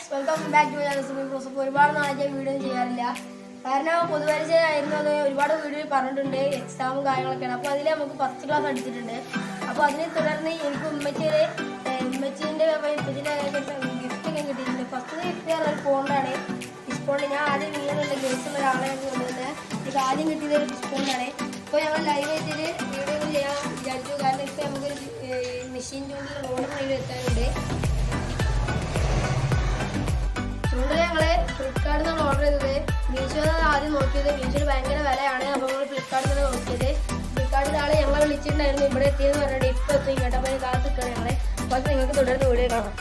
Guys, welcome back to my channel. ഒരുപാട് നാളെ video ചെയ്യാറില്ല. കാരണം പൊതുപരീക്ഷയായിരുന്നു, അത് ഒരുപാട് വീഡിയോ പറഞ്ഞിട്ടുണ്ട്, എക്സാമും കാര്യങ്ങളൊക്കെയാണ്. അപ്പോൾ അതിൽ നമുക്ക് ഫസ്റ്റ് ക്ലാസ് അടിച്ചിട്ടുണ്ട്. അപ്പോൾ അതിനെ തുടർന്ന് എനിക്ക് ഉമ്മച്ചീൻ്റെ ഗിഫ്റ്റ് ഒക്കെ കിട്ടിയിട്ടുണ്ട്. ഫസ്റ്റ് കിട്ടിയ ഒരു ഫോണിലാണ്. ഡിസ്കൗണ്ട് ഞാൻ ആദ്യം ഇങ്ങനെയുള്ള ഗിഫ്റ്റുള്ള ഒരാളെ കൊണ്ടുവന്നത്. എനിക്ക് ആദ്യം കിട്ടിയത് ഒരു ഡിസ്കൗണ്ടാണ്. ഇപ്പോൾ ഞങ്ങൾ ലൈവായിട്ട് വീഡിയോ ചെയ്യാൻ വിചാരിച്ചു. കാരണം ഇപ്പോൾ നമുക്ക് മെഷീൻ ചൂണ്ടിൽ റോഡ് പണിയിൽ എത്താനുണ്ട്. ചൂണ്ടിൽ ഞങ്ങൾ ഫ്ലിപ്കാർട്ടിൽ നിന്നാണ് ഓർഡർ ചെയ്തത്. മീഷോന്നാണ് ആദ്യം നോക്കിയത്. മീഷോയിൽ ഭയങ്കര വിലയാണ്. അപ്പോൾ നമ്മൾ ഫ്ലിപ്കാർട്ടിൽ നിന്നാണ് നോക്കിയത്. ഫ്ലിപ്കാർട്ടിൽ ആൾ ഞങ്ങളെ വിളിച്ചിട്ടുണ്ടായിരുന്നു, ഇവിടെ എത്തിയെന്ന് പറഞ്ഞിട്ട് ഇപ്പോൾ എത്തും ഇങ്ങോട്ട്. അപ്പോൾ കാത്ത് നിൽക്കണം ഞങ്ങളെ. അപ്പോൾ നിങ്ങൾക്ക് തുടർന്ന് വീഡിയോ കാണാം.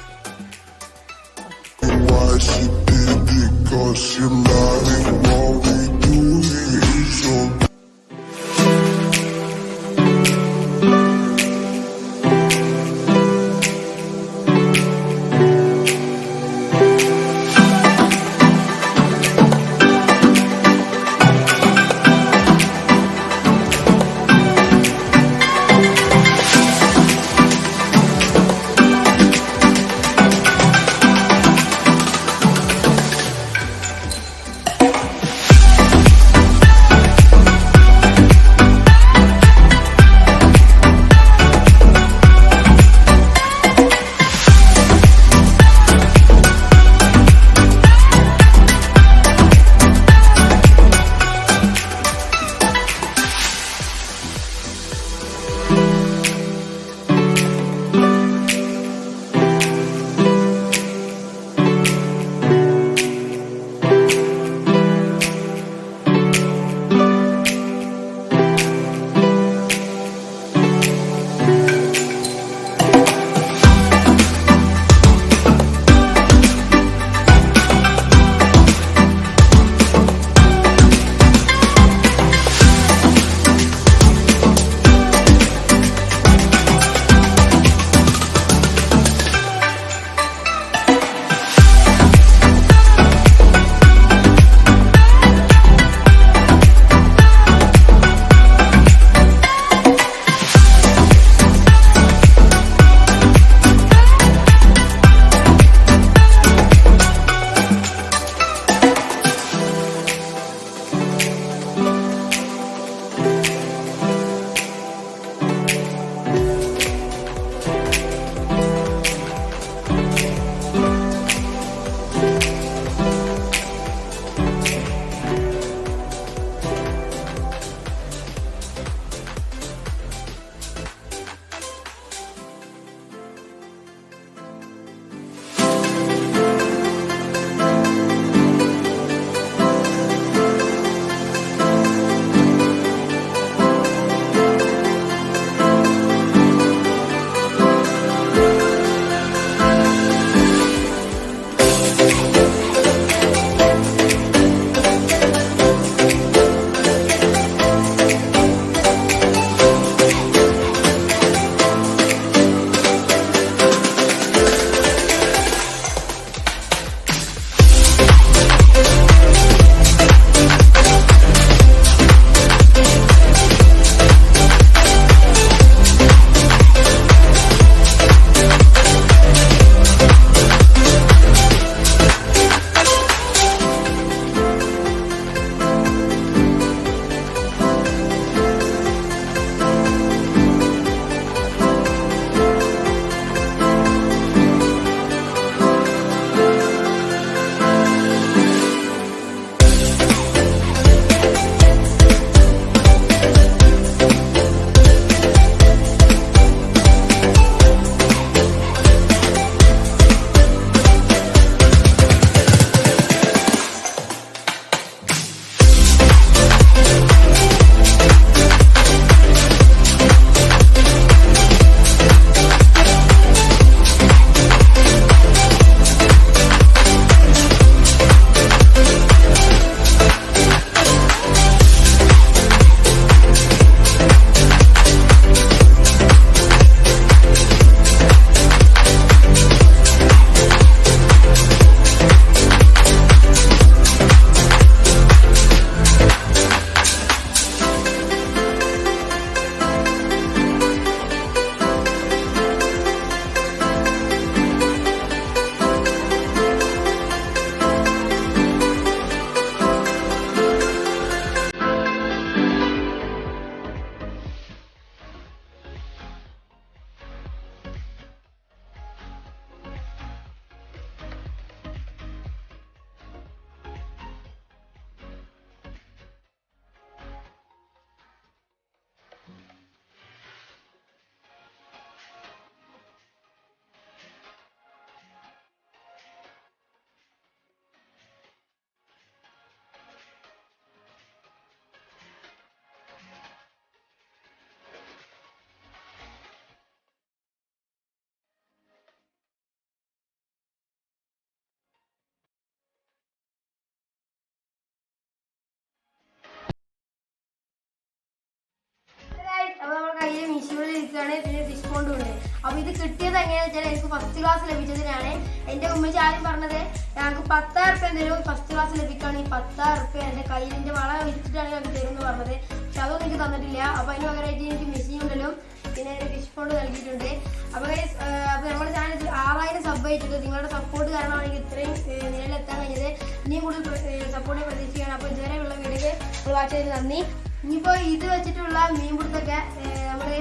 ലഭിക്കുകയാണ്, പിന്നെ ഫിഷ് പോണ്ടും ഉണ്ട്. അപ്പോൾ ഇത് കിട്ടിയത് എങ്ങനെയാണെന്ന് വെച്ചാൽ എനിക്ക് ഫസ്റ്റ് ക്ലാസ് ലഭിച്ചതിനാണ്. എൻ്റെ ഉമ്മച്ചി ആദ്യം പറഞ്ഞത് ഞങ്ങൾക്ക് 10,000 രൂപ തരും ഫസ്റ്റ് ക്ലാസ് ലഭിക്കുകയാണെങ്കിൽ 10,000 രൂപ എൻ്റെ കയ്യിലിൻ്റെ വള വിരിച്ചിട്ടാണ് ഞങ്ങൾക്ക് തരും എന്ന് പറഞ്ഞത്. പക്ഷെ അതൊന്നും എനിക്ക് തന്നിട്ടില്ല. അപ്പോൾ അതിന് പകരമായിട്ട് എനിക്ക് മെസ്സി ഉണ്ടല്ലോ പിന്നെ ഒരു ഫിഷ് പോണ്ട് നൽകിയിട്ടുണ്ട്. അപ്പോൾ നമ്മുടെ ചാനൽ 6000 സബ് ആയിട്ടുണ്ട്. നിങ്ങളുടെ സപ്പോർട്ട് കാരണമാണ് എനിക്ക് ഇത്രയും നിലയിലെത്താൻ കഴിഞ്ഞത്. ഇനിയും കൂടുതൽ സപ്പോർട്ട് പ്രതീക്ഷിക്കുകയാണ്. അപ്പോൾ ഇതുവരെയുള്ള വീഡിയോ വാച്ച് ചെയ്തതിന് നന്ദി. ഇനിയിപ്പോൾ ഇത് വെച്ചിട്ടുള്ള മീൻ പിടുത്തൊക്കെ നമ്മുടെ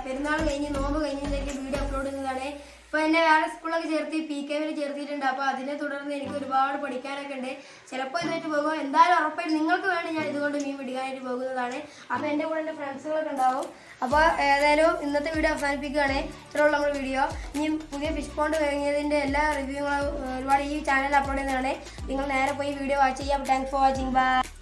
പെരുന്നാൾ കഴിഞ്ഞ് നോമ്പ് കഴിഞ്ഞതിലേക്ക് വീഡിയോ അപ്ലോഡ് ചെയ്യുന്നതാണ്. ഇപ്പോൾ എന്നെ വേറെ സ്കൂളിലൊക്കെ ചേർത്തി PKവിൽ ചേർത്തിയിട്ടുണ്ട്. അപ്പോൾ അതിനെ തുടർന്ന് എനിക്ക് ഒരുപാട് പഠിക്കാനൊക്കെ ഉണ്ട്. ചിലപ്പോൾ ഇതായിട്ട് പോകും, എന്തായാലും ഉറപ്പായിട്ട് നിങ്ങൾക്ക് വേണ്ടി ഞാൻ ഇതുകൊണ്ട് മീൻ പിടിക്കാനായിട്ട് പോകുന്നതാണ്. അപ്പോൾ എൻ്റെ കൂടെ എൻ്റെ ഫ്രണ്ട്സുകളൊക്കെ ഉണ്ടാവും. അപ്പോൾ ഏതായാലും ഇന്നത്തെ വീഡിയോ അവസാനിപ്പിക്കുകയാണ്. ഇത്രയുള്ള നമ്മുടെ വീഡിയോ. ഇനി പുതിയ ഫിഷ് പോണ്ട് കഴിഞ്ഞതിൻ്റെ എല്ലാ റിവ്യൂകളും ഒരുപാട് ഈ ചാനലിൽ അപ്ലോഡ് ചെയ്യുന്നതാണ്. നിങ്ങൾ നേരെ പോയി വീഡിയോ വാച്ച് ചെയ്യാം. Thanks for watching. ബൈ.